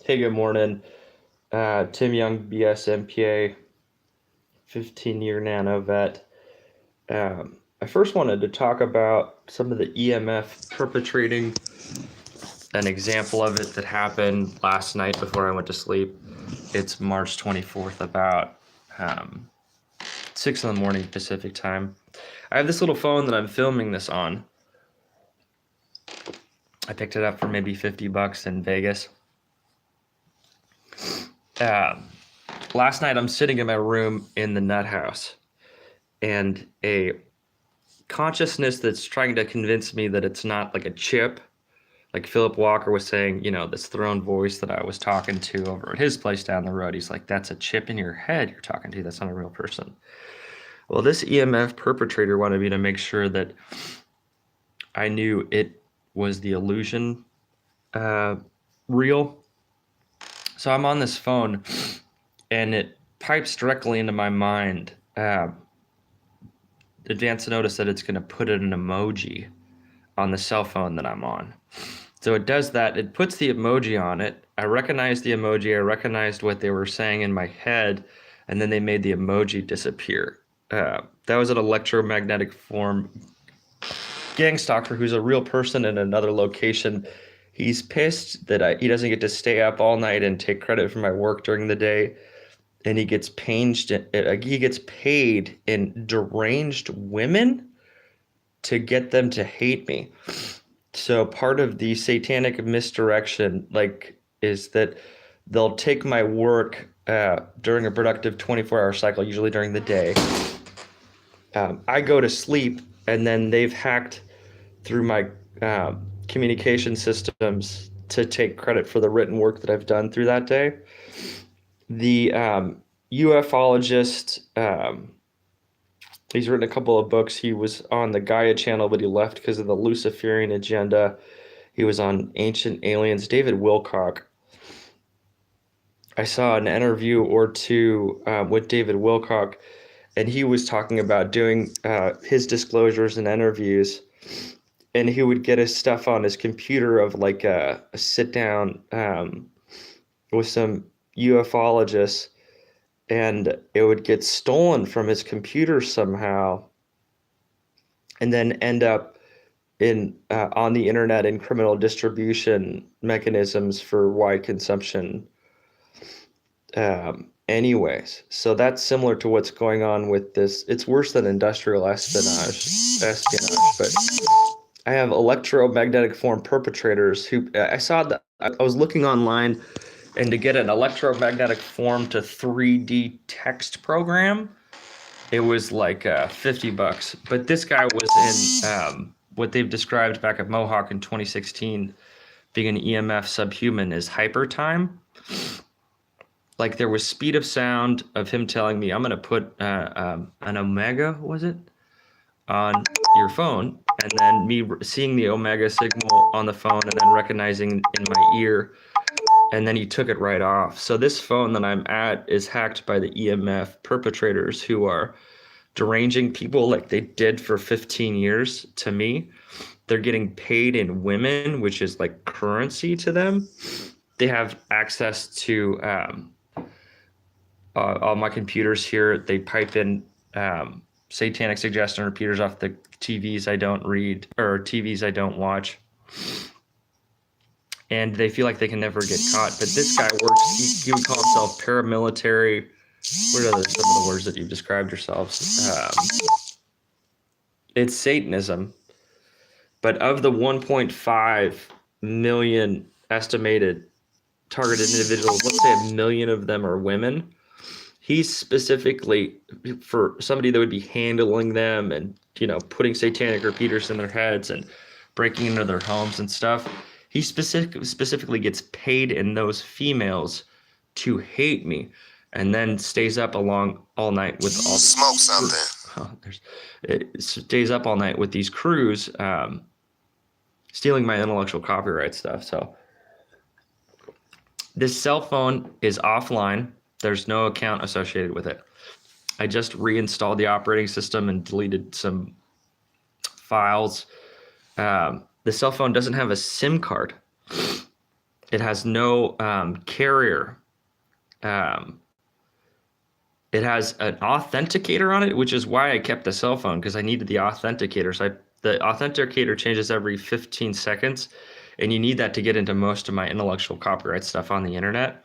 Hey, good morning. Tim Young, BS MPA, 15-year nano vet. I first wanted to talk about some of the EMF perpetrating, an example of it that happened last night before I went to sleep. It's March 24th, about 6 in the morning Pacific time. I have this little phone that I'm filming this on. I picked it up for maybe $50 in Vegas. Last night I'm sitting in my room in the nut house, and a consciousness that's trying to convince me that it's not like a chip, like Philip Walker was saying, this throne voice that I was talking to over at his place down the road. He's like, that's a chip in your head you're talking to. That's not a real person. Well, this EMF perpetrator wanted me to make sure that I knew it was the illusion real. So I'm on this phone, and it pipes directly into my mind. Advance notice that it's going to put an emoji on the cell phone that I'm on. So it does that. It puts the emoji on it. I recognized the emoji. I recognized what they were saying in my head, and then they made the emoji disappear. That was an electromagnetic form gang stalker who's a real person in another location. He's pissed that he doesn't get to stay up all night and take credit for my work during the day. And he gets paid in deranged women to get them to hate me. So part of the satanic misdirection, is that they'll take my work during a productive 24-hour cycle, usually during the day. I go to sleep, and then they've hacked through my communication systems to take credit for the written work that I've done through that day. The ufologist, he's written a couple of books. He was on the Gaia channel, but he left because of the Luciferian agenda. He was on Ancient Aliens. David Wilcock. I saw an interview or two with David Wilcock, and he was talking about doing his disclosures and interviews, and he would get his stuff on his computer of like a sit down with some ufologists, and it would get stolen from his computer somehow and then end up in on the internet in criminal distribution mechanisms for wide consumption. Anyways, so that's similar to what's going on with this. It's worse than industrial espionage, but I have electromagnetic form perpetrators who I saw that I was looking online, and to get an electromagnetic form to 3D text program, it was like $50. But this guy was in what they've described back at Mohawk in 2016, being an EMF subhuman, is hyper time. Like there was speed of sound of him telling me, I'm going to put an omega, was it, on your phone, and then me seeing the omega signal on the phone and then recognizing in my ear, and then he took it right off. So this phone that I'm at is hacked by the EMF perpetrators who are deranging people like they did for 15 years to me. They're getting paid in women, which is like currency to them. They have access to all my computers here. They pipe in satanic suggestion repeaters off the TVs I don't read or TVs I don't watch. And they feel like they can never get caught. But this guy works, he would call himself paramilitary. What are some of the words that you've described yourselves? It's Satanism. But of the 1.5 million estimated targeted individuals, let's say 1 million of them are women. He's specifically, for somebody that would be handling them and, putting satanic repeaters in their heads and breaking into their homes and stuff. He specifically gets paid in those females to hate me, and then stays up all night with all smoke something. It stays up all night with these crews, stealing my intellectual copyright stuff. So this cell phone is offline. There's no account associated with it. I just reinstalled the operating system and deleted some files. The cell phone doesn't have a SIM card. It has no carrier. Um, it has an authenticator on it, which is why I kept the cell phone, because I needed the authenticator. So the authenticator changes every 15 seconds, and you need that to get into most of my intellectual copyright stuff on the internet.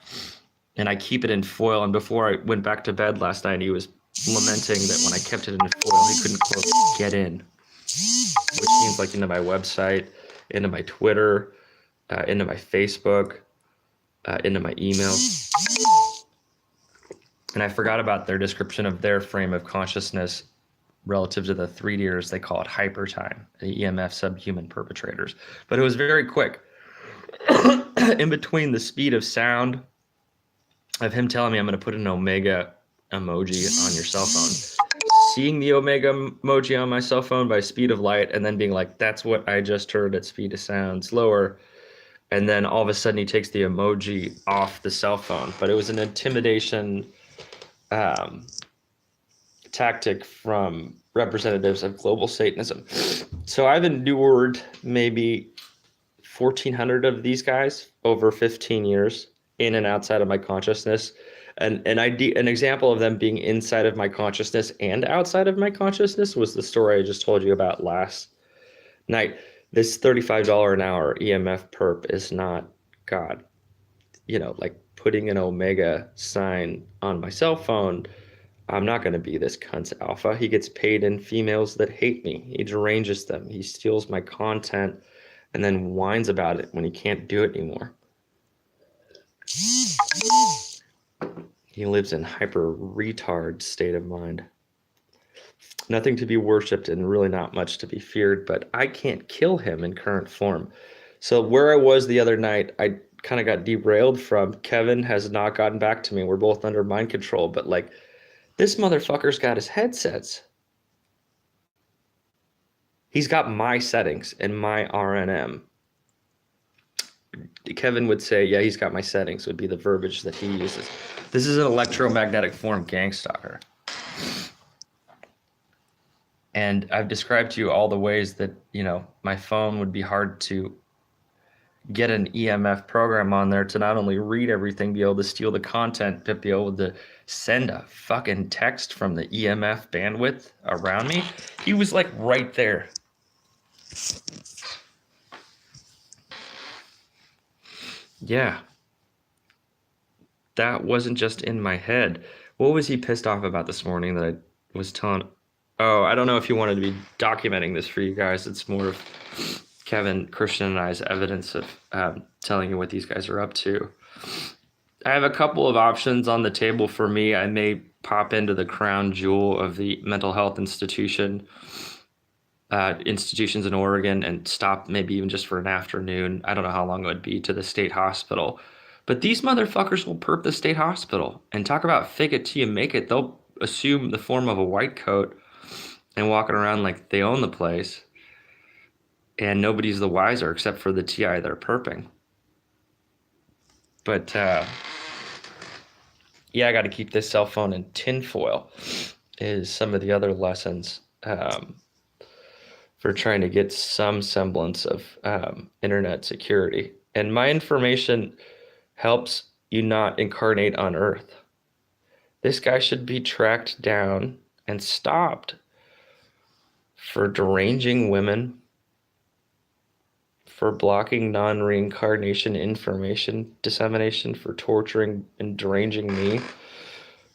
And I keep it in foil. And before I went back to bed last night, he was lamenting that when I kept it in foil, he couldn't, quote, get in, which means like into my website, into my Twitter, into my Facebook, into my email. And I forgot about their description of their frame of consciousness relative to the 3Ders. They call it hypertime, the EMF subhuman perpetrators. But it was very quick. In between the speed of sound of him telling me I'm going to put an omega emoji on your cell phone, seeing the omega emoji on my cell phone by speed of light, and then being like, that's what I just heard at speed of sound, slower. And then all of a sudden he takes the emoji off the cell phone. But it was an intimidation tactic from representatives of global Satanism. So I've endured maybe 1,400 of these guys over 15 years in and outside of my consciousness. And an example of them being inside of my consciousness and outside of my consciousness was the story I just told you about last night. This $35 an hour EMF perp is not God. Like putting an omega sign on my cell phone, I'm not going to be this cunt's alpha. He gets paid in females that hate me. He deranges them. He steals my content and then whines about it when he can't do it anymore. He lives in hyper retard state of mind. Nothing to be worshipped and really not much to be feared, but I can't kill him in current form. So where I was the other night, I kind of got derailed from. Kevin has not gotten back to me. We're both under mind control, but like, this motherfucker's got his headsets. He's got my settings and my RNM. Kevin would say, yeah, he's got my settings, would be the verbiage that he uses. This is an electromagnetic form gang stalker. And I've described to you all the ways that, my phone would be hard to get an EMF program on there to not only read everything, be able to steal the content, but be able to send a fucking text from the EMF bandwidth around me. He was like right there. Yeah. That wasn't just in my head. What was he pissed off about this morning that I was telling? Oh, I don't know if he wanted to be documenting this for you guys. It's more of Kevin, Christian, and I's evidence of telling you what these guys are up to. I have a couple of options on the table for me. I may pop into the crown jewel of the mental health institutions in Oregon and stop maybe even just for an afternoon. I don't know how long it would be to the state hospital. But these motherfuckers will perp the state hospital and talk about fake it till you make it. They'll assume the form of a white coat and walking around like they own the place. And nobody's the wiser except for the TI they're perping. But yeah, I got to keep this cell phone in tinfoil is some of the other lessons for trying to get some semblance of internet security. And my information helps you not incarnate on Earth. This guy should be tracked down and stopped for deranging women, for blocking non-reincarnation information dissemination, for torturing and deranging me,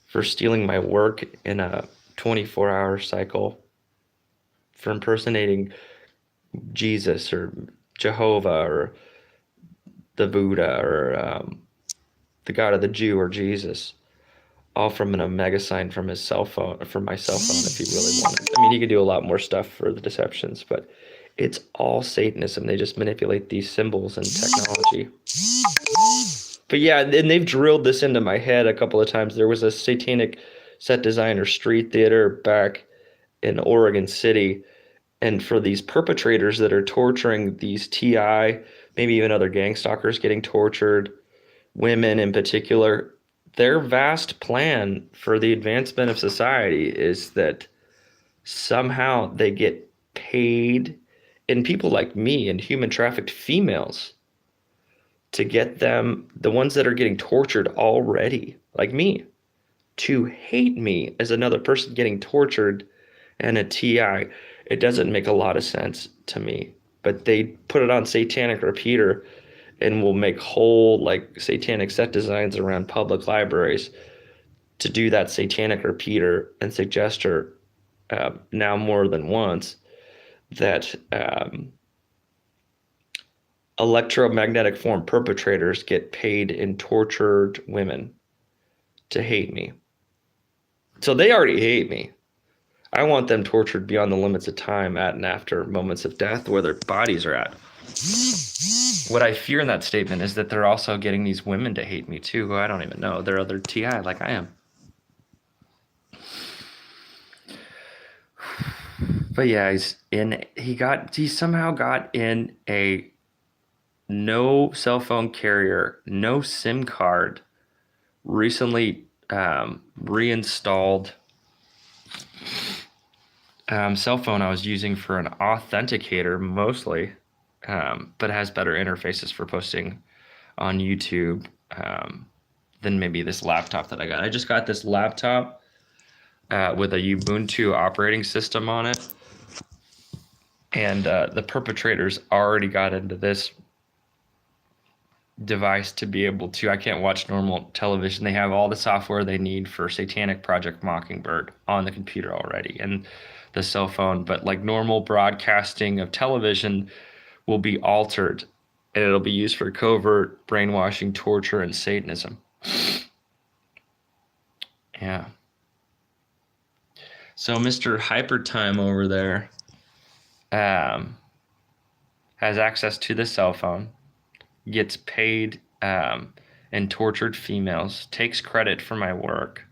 for stealing my work in a 24-hour cycle, for impersonating Jesus or Jehovah or the Buddha or the God of the Jew or Jesus, all from an omega sign from his cell phone, from my cell phone if he really wanted. I mean, he could do a lot more stuff for the deceptions, but it's all Satanism. They just manipulate these symbols and technology. But yeah, and they've drilled this into my head a couple of times. There was a satanic set designer street theater back in Oregon City. And for these perpetrators that are torturing these TI, maybe even other gang stalkers getting tortured, women in particular, their vast plan for the advancement of society is that somehow they get paid, and people like me and human trafficked females to get them, the ones that are getting tortured already, like me, to hate me as another person getting tortured and a TI. It doesn't make a lot of sense to me. But they put it on satanic repeater and will make whole like satanic set designs around public libraries to do that satanic repeater and suggest her now more than once that electromagnetic form perpetrators get paid in tortured women to hate me. So they already hate me. I want them tortured beyond the limits of time at and after moments of death where their bodies are at. What I fear in that statement is that they're also getting these women to hate me too, who I don't even know. They're other TI like I am. But yeah, he somehow got in a no cell phone carrier, no SIM card, recently reinstalled cell phone I was using for an authenticator mostly, but it has better interfaces for posting on YouTube than maybe this laptop that I got. I just got this laptop with a Ubuntu operating system on it, and the perpetrators already got into this device to be able to, I can't watch normal television. They have all the software they need for Satanic Project Mockingbird on the computer already and the cell phone, but like normal broadcasting of television will be altered and it'll be used for covert brainwashing, torture, and Satanism. Yeah. So Mr. Hypertime over there has access to the cell phone, gets paid and tortured females, takes credit for my work,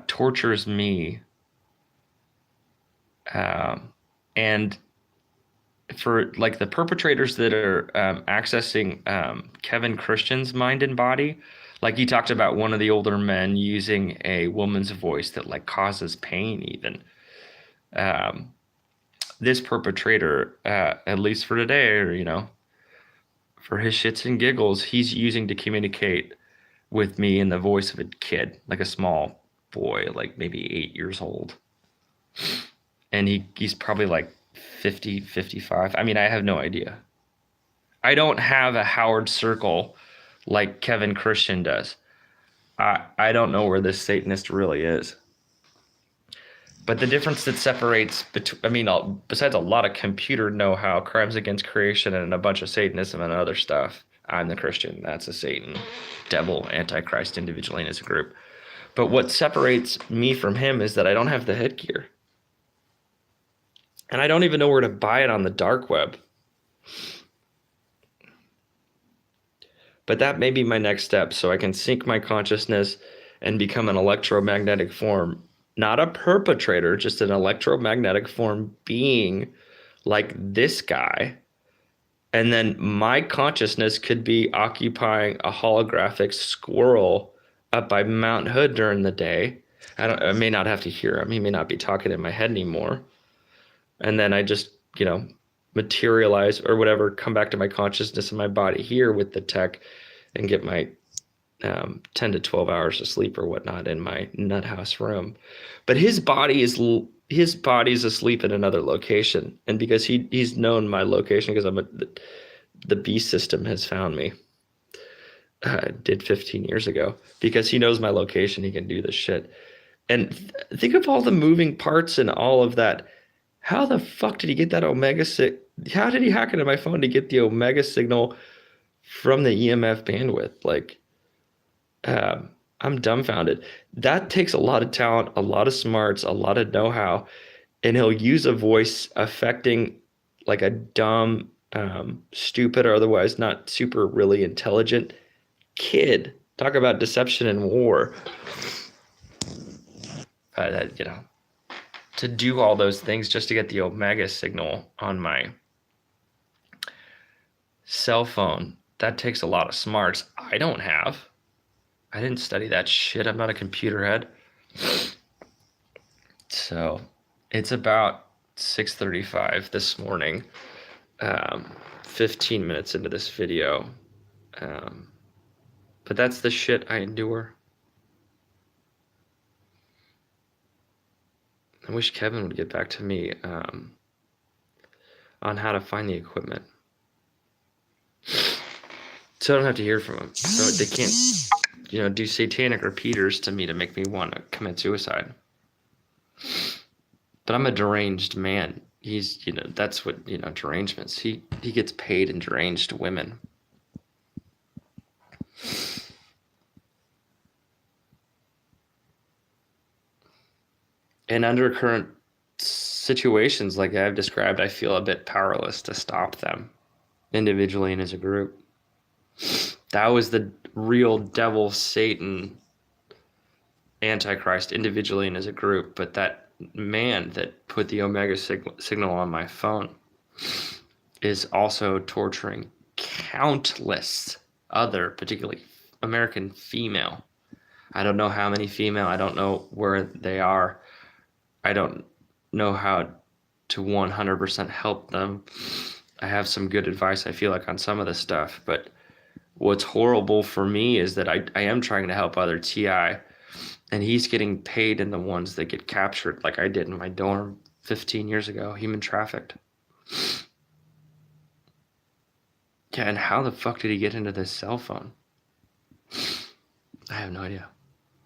tortures me, and for like the perpetrators that are accessing Kevin Christian's mind and body, like he talked about one of the older men using a woman's voice that like causes pain even. This perpetrator, at least for today, or for his shits and giggles, he's using to communicate with me in the voice of a kid, like a small boy, like maybe 8 years old. And he's probably like 50, 55. I mean, I have no idea. I don't have a Howard Circle like Kevin Christian does. I don't know where this Satanist really is. But the difference that separates besides a lot of computer know-how, crimes against creation, and a bunch of Satanism and other stuff, I'm the Christian. That's a Satan, devil, antichrist, individual as a group. But what separates me from him is that I don't have the headgear. And I don't even know where to buy it on the dark web. But that may be my next step, so I can sync my consciousness and become an electromagnetic form. Not a perpetrator, just an electromagnetic form being like this guy. And then my consciousness could be occupying a holographic squirrel up by Mount Hood during the day. I may not have to hear him. He may not be talking in my head anymore. And then I just, materialize or whatever, come back to my consciousness in my body here with the tech and get my 10 to 12 hours of sleep or whatnot in my nut house room. But his body's asleep in another location. And because he's known my location, because the beast system has found me. Did 15 years ago. Because he knows my location, he can do this shit. And think of all the moving parts and all of that. How the fuck did he get that how did he hack into my phone to get the omega signal from the EMF bandwidth? Like, I'm dumbfounded. That takes a lot of talent, a lot of smarts, a lot of know-how, and he'll use a voice affecting like a dumb, stupid, or otherwise not super really intelligent kid. Talk about deception and war. To do all those things just to get the omega signal on my cell phone, that takes a lot of smarts I don't have. I didn't study that shit. I'm not a computer head. So it's about 6:35 this morning. 15 minutes into this video. But that's the shit I endure. I wish Kevin would get back to me on how to find the equipment. So I don't have to hear from him. So they can't, do satanic repeaters to me to make me want to commit suicide. But I'm a deranged man. He's, that's what, derangements. He gets paid in deranged women. And under current situations like I've described, I feel a bit powerless to stop them individually and as a group. That was the real devil, Satan, Antichrist individually and as a group. But that man that put the Omega signal on my phone is also torturing countless other, particularly American female. I don't know how many female. I don't know where they are. I don't know how to 100% help them. I have some good advice, I feel like, on some of this stuff. But what's horrible for me is that I am trying to help other TI, and he's getting paid in the ones that get captured, like I did in my dorm 15 years ago, human trafficked. Yeah, and how the fuck did he get into this cell phone? I have no idea.